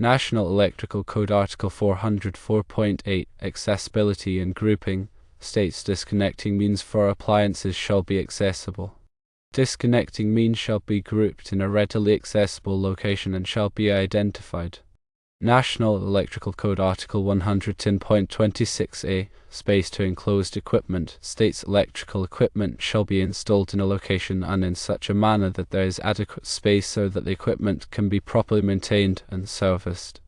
National Electrical Code Article 404.8 Accessibility and Grouping states disconnecting means for appliances shall be accessible. Disconnecting means shall be grouped in a readily accessible location and shall be identified. National Electrical Code Article 110.26a Space to enclosed equipment states electrical equipment shall be installed in a location and in such a manner that there is adequate space so that the equipment can be properly maintained and serviced.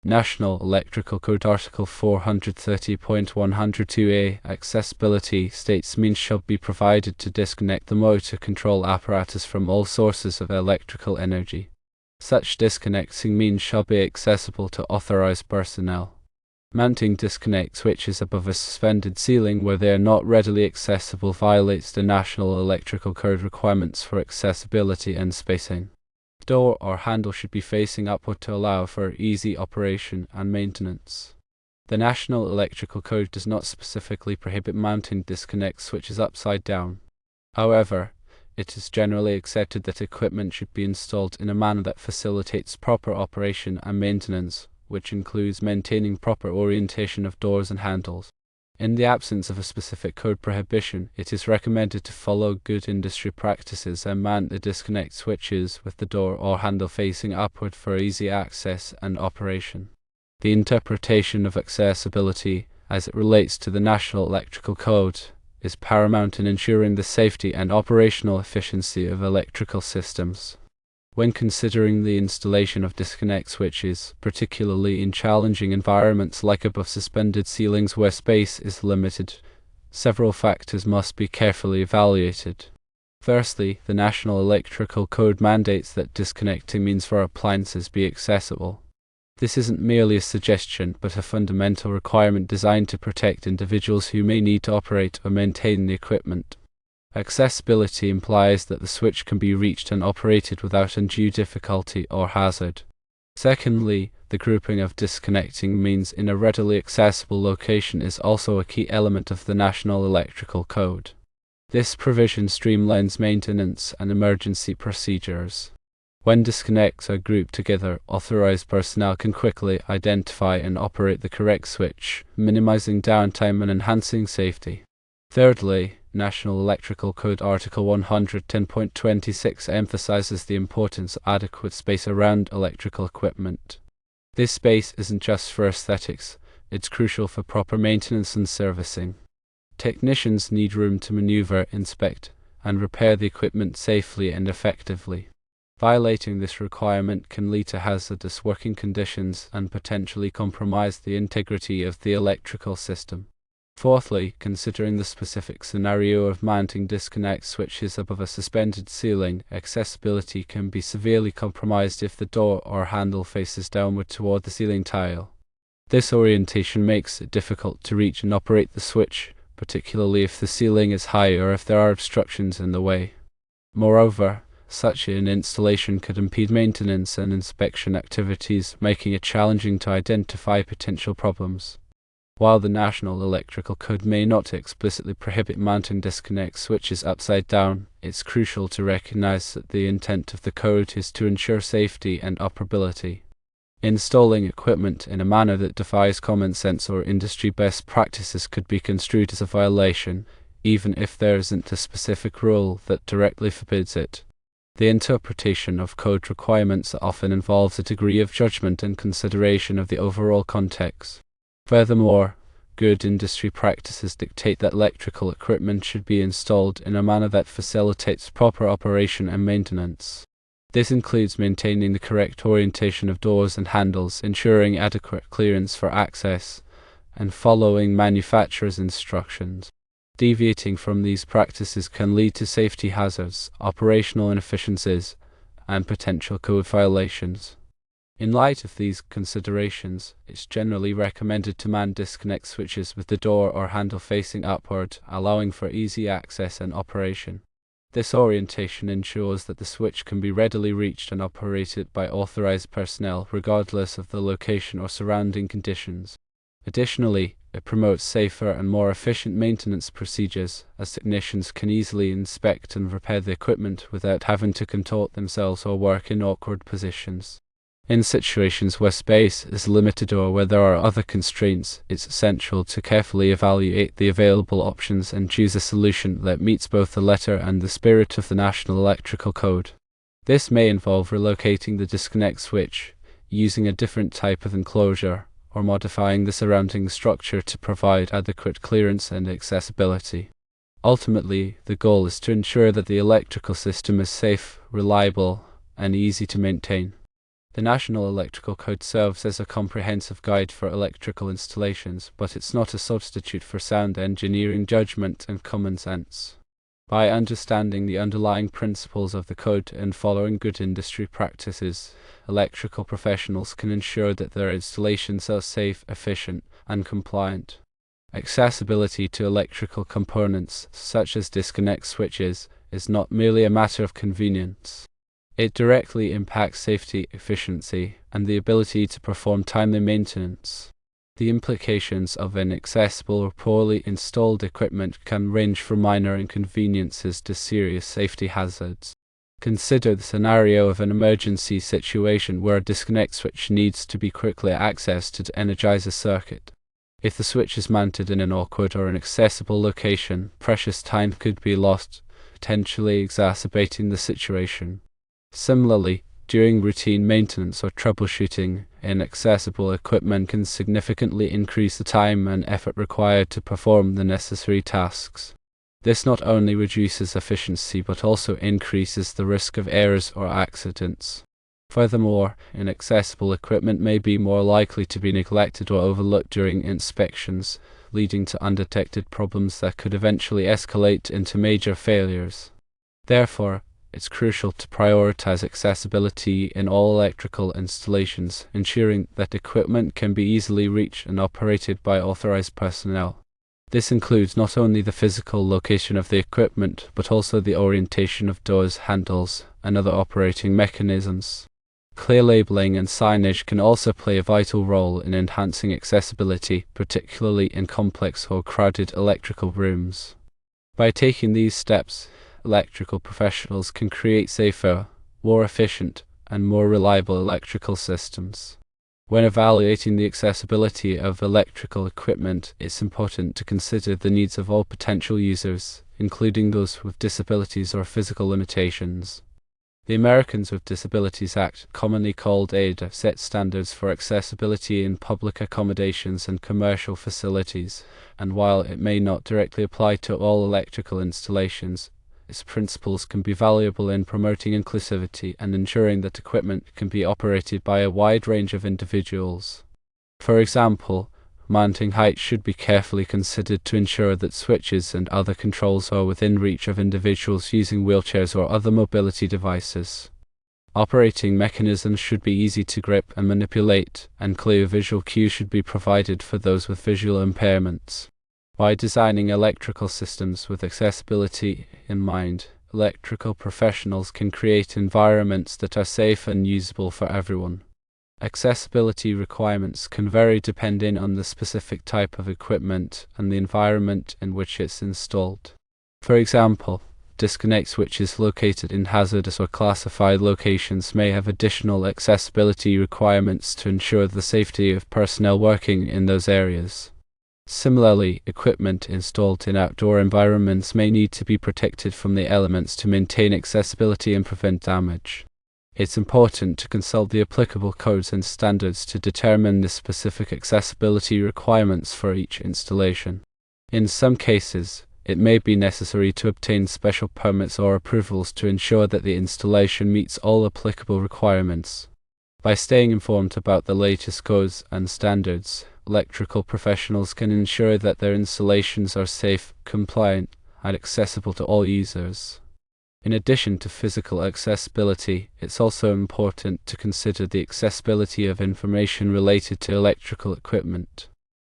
National Electrical Code Article 430.102a Accessibility states means shall be provided to disconnect the motor control apparatus from all sources of electrical energy. Such disconnecting means shall be accessible to authorized personnel. Mounting disconnect switches above a suspended ceiling where they are not readily accessible violates the National Electrical Code requirements for accessibility and spacing. Door or handle should be facing upward to allow for easy operation and maintenance. The National Electrical Code does not specifically prohibit mounting disconnect switches upside down. However, it is generally accepted that equipment should be installed in a manner that facilitates proper operation and maintenance, which includes maintaining proper orientation of doors and handles. In the absence of a specific code prohibition, it is recommended to follow good industry practices and mount the disconnect switches with the door or handle facing upward for easy access and operation. The interpretation of accessibility, as it relates to the National Electrical Code, is paramount in ensuring the safety and operational efficiency of electrical systems. When considering the installation of disconnect switches, particularly in challenging environments like above suspended ceilings where space is limited, several factors must be carefully evaluated. Firstly, the National Electrical Code mandates that disconnecting means for appliances be accessible. This isn't merely a suggestion, but a fundamental requirement designed to protect individuals who may need to operate or maintain the equipment. Accessibility implies that the switch can be reached and operated without undue difficulty or hazard. Secondly, the grouping of disconnecting means in a readily accessible location is also a key element of the National Electrical Code. This provision streamlines maintenance and emergency procedures. When disconnects are grouped together, authorized personnel can quickly identify and operate the correct switch, minimizing downtime and enhancing safety. Thirdly, National Electrical Code Article 110.26 emphasizes the importance of adequate space around electrical equipment. This space isn't just for aesthetics, it's crucial for proper maintenance and servicing. Technicians need room to maneuver, inspect, and repair the equipment safely and effectively. Violating this requirement can lead to hazardous working conditions and potentially compromise the integrity of the electrical system. Fourthly, considering the specific scenario of mounting disconnect switches above a suspended ceiling, accessibility can be severely compromised if the door or handle faces downward toward the ceiling tile. This orientation makes it difficult to reach and operate the switch, particularly if the ceiling is high or if there are obstructions in the way. Moreover, such an installation could impede maintenance and inspection activities, making it challenging to identify potential problems. While the National Electrical Code may not explicitly prohibit mounting disconnect switches upside down, it's crucial to recognize that the intent of the code is to ensure safety and operability. Installing equipment in a manner that defies common sense or industry best practices could be construed as a violation, even if there isn't a specific rule that directly forbids it. The interpretation of code requirements often involves a degree of judgment and consideration of the overall context. Furthermore, good industry practices dictate that electrical equipment should be installed in a manner that facilitates proper operation and maintenance. This includes maintaining the correct orientation of doors and handles, ensuring adequate clearance for access, and following manufacturer's instructions. Deviating from these practices can lead to safety hazards, operational inefficiencies, and potential code violations. In light of these considerations, it's generally recommended to man disconnect switches with the door or handle facing upward, allowing for easy access and operation. This orientation ensures that the switch can be readily reached and operated by authorized personnel regardless of the location or surrounding conditions. Additionally, it promotes safer and more efficient maintenance procedures, as technicians can easily inspect and repair the equipment without having to contort themselves or work in awkward positions. In situations where space is limited or where there are other constraints, it's essential to carefully evaluate the available options and choose a solution that meets both the letter and the spirit of the National Electrical Code. This may involve relocating the disconnect switch, using a different type of enclosure, or modifying the surrounding structure to provide adequate clearance and accessibility. Ultimately, the goal is to ensure that the electrical system is safe, reliable, and easy to maintain. The National Electrical Code serves as a comprehensive guide for electrical installations, but it's not a substitute for sound engineering judgment and common sense. By understanding the underlying principles of the code and following good industry practices, electrical professionals can ensure that their installations are safe, efficient, and compliant. Accessibility to electrical components, such as disconnect switches, is not merely a matter of convenience. It directly impacts safety, efficiency, and the ability to perform timely maintenance. The implications of inaccessible or poorly installed equipment can range from minor inconveniences to serious safety hazards. Consider the scenario of an emergency situation where a disconnect switch needs to be quickly accessed to energize a circuit. If the switch is mounted in an awkward or inaccessible location, precious time could be lost, potentially exacerbating the situation. Similarly, during routine maintenance or troubleshooting, inaccessible equipment can significantly increase the time and effort required to perform the necessary tasks. This not only reduces efficiency but also increases the risk of errors or accidents. Furthermore, inaccessible equipment may be more likely to be neglected or overlooked during inspections, leading to undetected problems that could eventually escalate into major failures. Therefore, it's crucial to prioritize accessibility in all electrical installations, ensuring that equipment can be easily reached and operated by authorized personnel. This includes not only the physical location of the equipment, but also the orientation of doors, handles, and other operating mechanisms. Clear labeling and signage can also play a vital role in enhancing accessibility, particularly in complex or crowded electrical rooms. By taking these steps, electrical professionals can create safer, more efficient, and more reliable electrical systems. When evaluating the accessibility of electrical equipment, it's important to consider the needs of all potential users, including those with disabilities or physical limitations. The Americans with Disabilities Act, commonly called ADA, sets standards for accessibility in public accommodations and commercial facilities, and while it may not directly apply to all electrical installations, its principles can be valuable in promoting inclusivity and ensuring that equipment can be operated by a wide range of individuals. For example, mounting height should be carefully considered to ensure that switches and other controls are within reach of individuals using wheelchairs or other mobility devices. Operating mechanisms should be easy to grip and manipulate, and clear visual cues should be provided for those with visual impairments. By designing electrical systems with accessibility in mind, electrical professionals can create environments that are safe and usable for everyone. Accessibility requirements can vary depending on the specific type of equipment and the environment in which it's installed. For example, disconnect switches located in hazardous or classified locations may have additional accessibility requirements to ensure the safety of personnel working in those areas. Similarly, equipment installed in outdoor environments may need to be protected from the elements to maintain accessibility and prevent damage. It's important to consult the applicable codes and standards to determine the specific accessibility requirements for each installation. In some cases, it may be necessary to obtain special permits or approvals to ensure that the installation meets all applicable requirements. By staying informed about the latest codes and standards, electrical professionals can ensure that their installations are safe, compliant, and accessible to all users. In addition to physical accessibility, it's also important to consider the accessibility of information related to electrical equipment.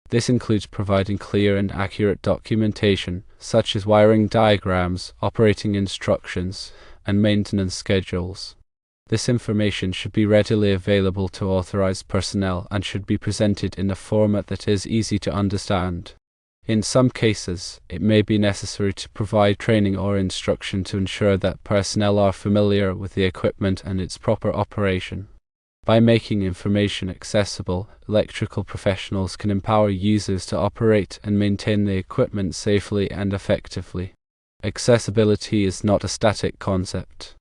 This includes providing clear and accurate documentation, such as wiring diagrams, operating instructions, and maintenance schedules. This information should be readily available to authorized personnel and should be presented in a format that is easy to understand. In some cases, it may be necessary to provide training or instruction to ensure that personnel are familiar with the equipment and its proper operation. By making information accessible, electrical professionals can empower users to operate and maintain the equipment safely and effectively. Accessibility is not a static concept.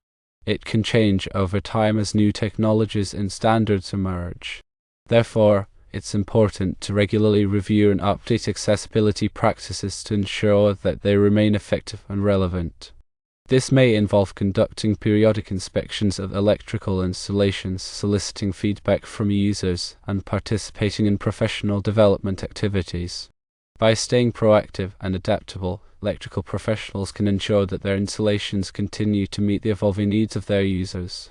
It can change over time as new technologies and standards emerge. Therefore, it's important to regularly review and update accessibility practices to ensure that they remain effective and relevant. This may involve conducting periodic inspections of electrical installations, soliciting feedback from users, and participating in professional development activities. By staying proactive and adaptable, electrical professionals can ensure that their installations continue to meet the evolving needs of their users.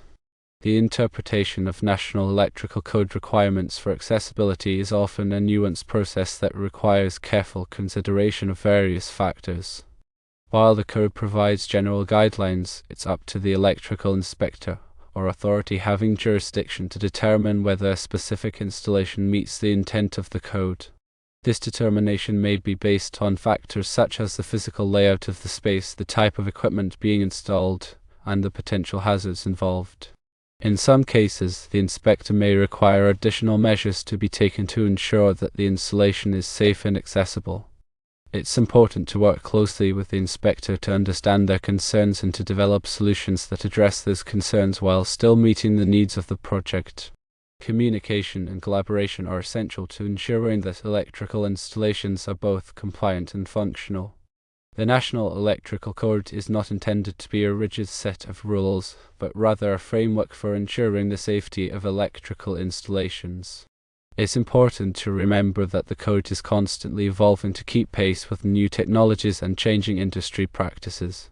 The interpretation of National Electrical Code requirements for accessibility is often a nuanced process that requires careful consideration of various factors. While the code provides general guidelines, it's up to the electrical inspector or authority having jurisdiction to determine whether a specific installation meets the intent of the code. This determination may be based on factors such as the physical layout of the space, the type of equipment being installed, and the potential hazards involved. In some cases, the inspector may require additional measures to be taken to ensure that the installation is safe and accessible. It's important to work closely with the inspector to understand their concerns and to develop solutions that address those concerns while still meeting the needs of the project. Communication and collaboration are essential to ensuring that electrical installations are both compliant and functional. The National Electrical Code is not intended to be a rigid set of rules, but rather a framework for ensuring the safety of electrical installations. It's important to remember that the code is constantly evolving to keep pace with new technologies and changing industry practices.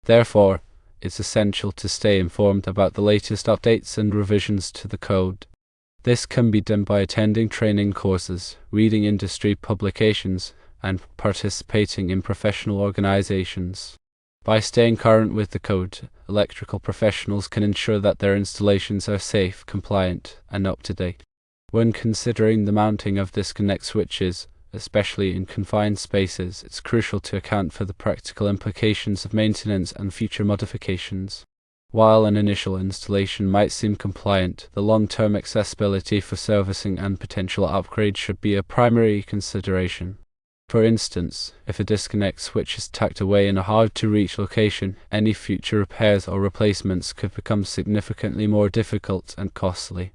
Therefore, it's essential to stay informed about the latest updates and revisions to the code. This can be done by attending training courses, reading industry publications, and participating in professional organizations. By staying current with the code, electrical professionals can ensure that their installations are safe, compliant, and up to date. When considering the mounting of disconnect switches, especially in confined spaces, it's crucial to account for the practical implications of maintenance and future modifications. While an initial installation might seem compliant, the long-term accessibility for servicing and potential upgrades should be a primary consideration. For instance, if a disconnect switch is tucked away in a hard-to-reach location, any future repairs or replacements could become significantly more difficult and costly.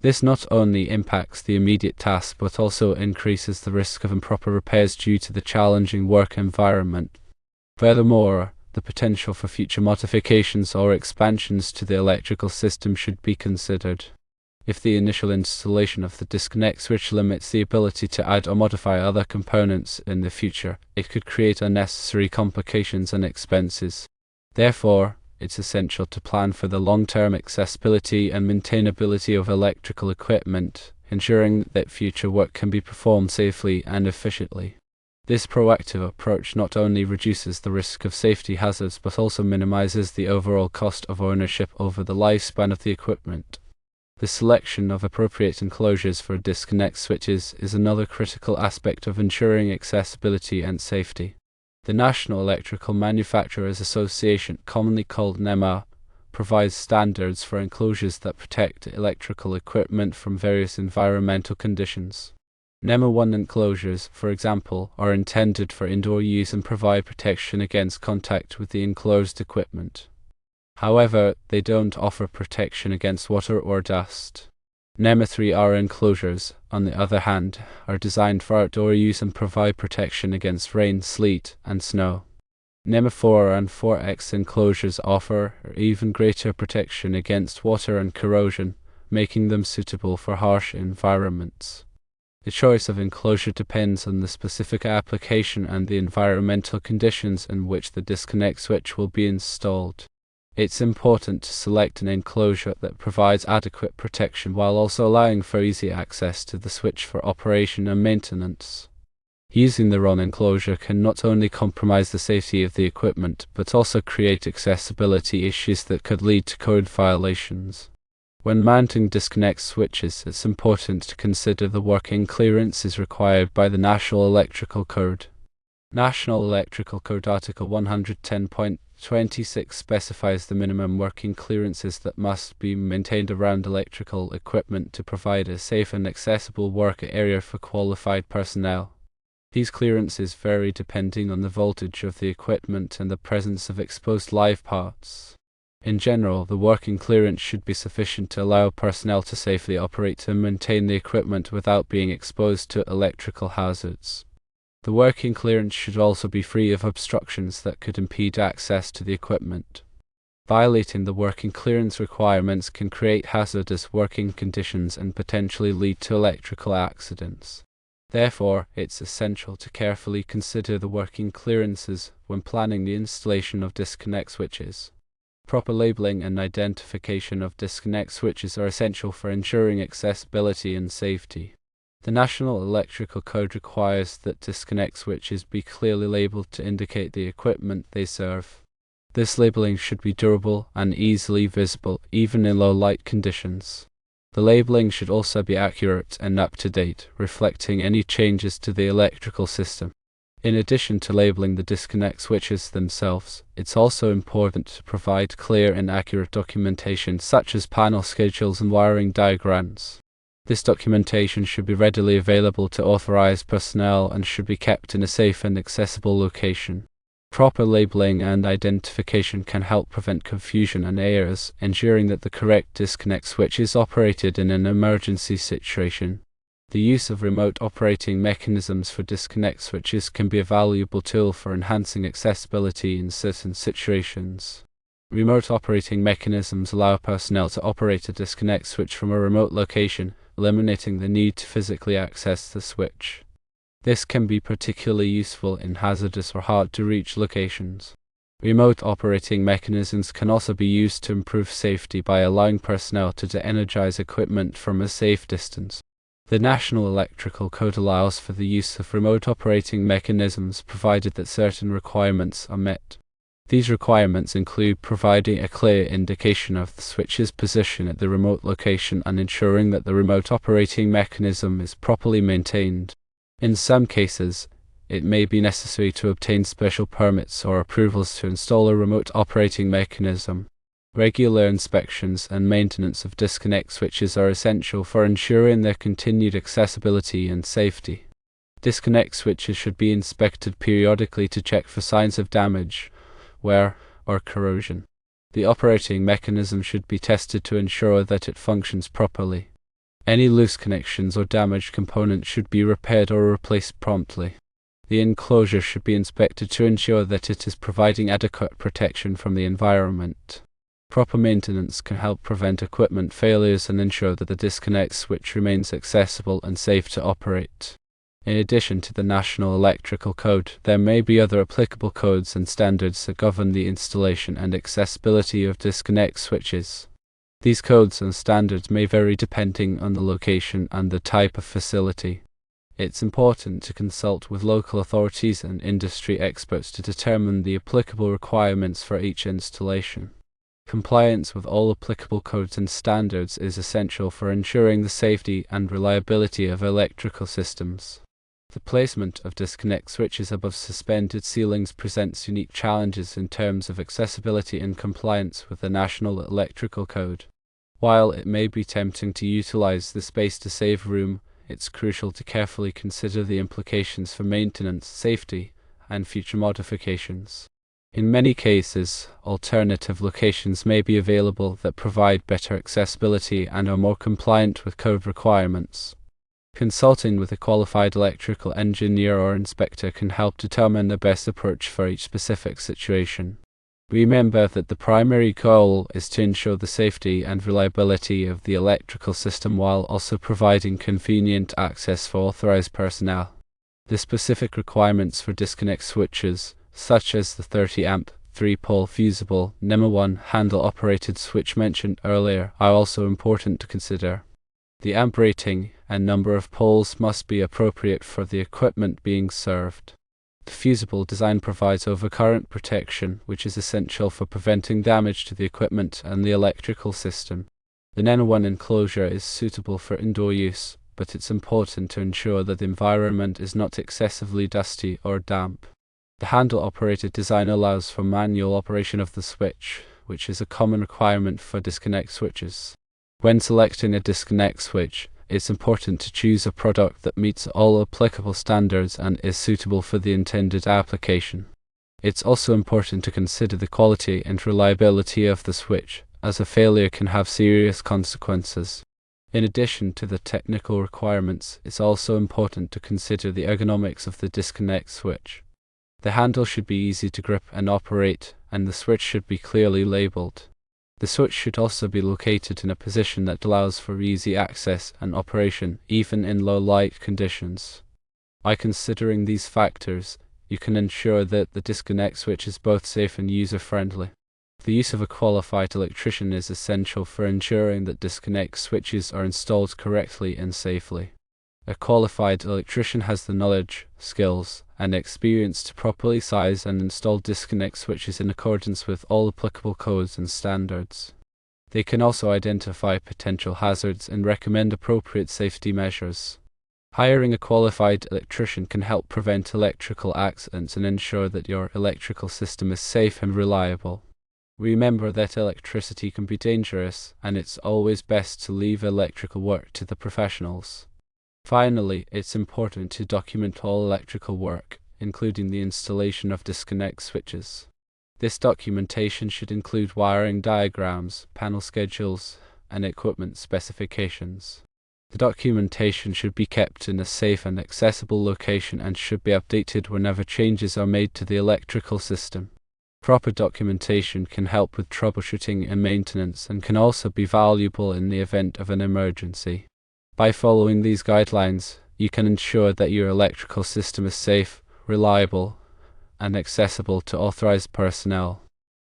This not only impacts the immediate task but also increases the risk of improper repairs due to the challenging work environment. Furthermore, the potential for future modifications or expansions to the electrical system should be considered. If the initial installation of the disconnect switch limits the ability to add or modify other components in the future, it could create unnecessary complications and expenses. Therefore, it's essential to plan for the long-term accessibility and maintainability of electrical equipment, ensuring that future work can be performed safely and efficiently. This proactive approach not only reduces the risk of safety hazards but also minimizes the overall cost of ownership over the lifespan of the equipment. The selection of appropriate enclosures for disconnect switches is another critical aspect of ensuring accessibility and safety. The National Electrical Manufacturers Association, commonly called NEMA, provides standards for enclosures that protect electrical equipment from various environmental conditions. NEMA 1 enclosures, for example, are intended for indoor use and provide protection against contact with the enclosed equipment. However, they don't offer protection against water or dust. NEMA 3R enclosures, on the other hand, are designed for outdoor use and provide protection against rain, sleet, and snow. NEMA 4 and 4X enclosures offer even greater protection against water and corrosion, making them suitable for harsh environments. The choice of enclosure depends on the specific application and the environmental conditions in which the disconnect switch will be installed. It's important to select an enclosure that provides adequate protection while also allowing for easy access to the switch for operation and maintenance. Using the wrong enclosure can not only compromise the safety of the equipment, but also create accessibility issues that could lead to code violations. When mounting disconnect switches, it's important to consider the working clearances required by the National Electrical Code. National Electrical Code Article 110.26 specifies the minimum working clearances that must be maintained around electrical equipment to provide a safe and accessible work area for qualified personnel. These clearances vary depending on the voltage of the equipment and the presence of exposed live parts. In general, the working clearance should be sufficient to allow personnel to safely operate and maintain the equipment without being exposed to electrical hazards. The working clearance should also be free of obstructions that could impede access to the equipment. Violating the working clearance requirements can create hazardous working conditions and potentially lead to electrical accidents. Therefore, it's essential to carefully consider the working clearances when planning the installation of disconnect switches. Proper labeling and identification of disconnect switches are essential for ensuring accessibility and safety. The National Electrical Code requires that disconnect switches be clearly labeled to indicate the equipment they serve. This labeling should be durable and easily visible, even in low light conditions. The labeling should also be accurate and up-to-date, reflecting any changes to the electrical system. In addition to labeling the disconnect switches themselves, it's also important to provide clear and accurate documentation such as panel schedules and wiring diagrams. This documentation should be readily available to authorized personnel and should be kept in a safe and accessible location. Proper labeling and identification can help prevent confusion and errors, ensuring that the correct disconnect switch is operated in an emergency situation. The use of remote operating mechanisms for disconnect switches can be a valuable tool for enhancing accessibility in certain situations. Remote operating mechanisms allow personnel to operate a disconnect switch from a remote location, eliminating the need to physically access the switch. This can be particularly useful in hazardous or hard-to-reach locations. Remote operating mechanisms can also be used to improve safety by allowing personnel to de-energize equipment from a safe distance. The National Electrical Code allows for the use of remote operating mechanisms provided that certain requirements are met. These requirements include providing a clear indication of the switch's position at the remote location and ensuring that the remote operating mechanism is properly maintained. In some cases, it may be necessary to obtain special permits or approvals to install a remote operating mechanism. Regular inspections and maintenance of disconnect switches are essential for ensuring their continued accessibility and safety. Disconnect switches should be inspected periodically to check for signs of damage, wear, or corrosion. The operating mechanism should be tested to ensure that it functions properly. Any loose connections or damaged components should be repaired or replaced promptly. The enclosure should be inspected to ensure that it is providing adequate protection from the environment. Proper maintenance can help prevent equipment failures and ensure that the disconnect switch remains accessible and safe to operate. In addition to the National Electrical Code, there may be other applicable codes and standards that govern the installation and accessibility of disconnect switches. These codes and standards may vary depending on the location and the type of facility. It's important to consult with local authorities and industry experts to determine the applicable requirements for each installation. Compliance with all applicable codes and standards is essential for ensuring the safety and reliability of electrical systems. The placement of disconnect switches above suspended ceilings presents unique challenges in terms of accessibility and compliance with the National Electrical Code. While it may be tempting to utilize the space to save room, it's crucial to carefully consider the implications for maintenance, safety, and future modifications. In many cases, alternative locations may be available that provide better accessibility and are more compliant with code requirements. Consulting with a qualified electrical engineer or inspector can help determine the best approach for each specific situation. Remember that the primary goal is to ensure the safety and reliability of the electrical system while also providing convenient access for authorized personnel. The specific requirements for disconnect switches, such as the 30-amp, 3-pole fusible NEMA 1 handle-operated switch mentioned earlier, are also important to consider. The amp rating and number of poles must be appropriate for the equipment being served. The fusible design provides overcurrent protection, which is essential for preventing damage to the equipment and the electrical system. The NEMA 1 enclosure is suitable for indoor use, but it's important to ensure that the environment is not excessively dusty or damp. The handle-operated design allows for manual operation of the switch, which is a common requirement for disconnect switches. When selecting a disconnect switch, it's important to choose a product that meets all applicable standards and is suitable for the intended application. It's also important to consider the quality and reliability of the switch, as a failure can have serious consequences. In addition to the technical requirements, it's also important to consider the ergonomics of the disconnect switch. The handle should be easy to grip and operate, and the switch should be clearly labeled. The switch should also be located in a position that allows for easy access and operation, even in low light conditions. By considering these factors, you can ensure that the disconnect switch is both safe and user-friendly. The use of a qualified electrician is essential for ensuring that disconnect switches are installed correctly and safely. A qualified electrician has the knowledge, skills, and experience to properly size and install disconnect switches in accordance with all applicable codes and standards. They can also identify potential hazards and recommend appropriate safety measures. Hiring a qualified electrician can help prevent electrical accidents and ensure that your electrical system is safe and reliable. Remember that electricity can be dangerous, and it's always best to leave electrical work to the professionals. Finally, it's important to document all electrical work, including the installation of disconnect switches. This documentation should include wiring diagrams, panel schedules, and equipment specifications. The documentation should be kept in a safe and accessible location and should be updated whenever changes are made to the electrical system. Proper documentation can help with troubleshooting and maintenance and can also be valuable in the event of an emergency. By following these guidelines, you can ensure that your electrical system is safe, reliable, and accessible to authorized personnel.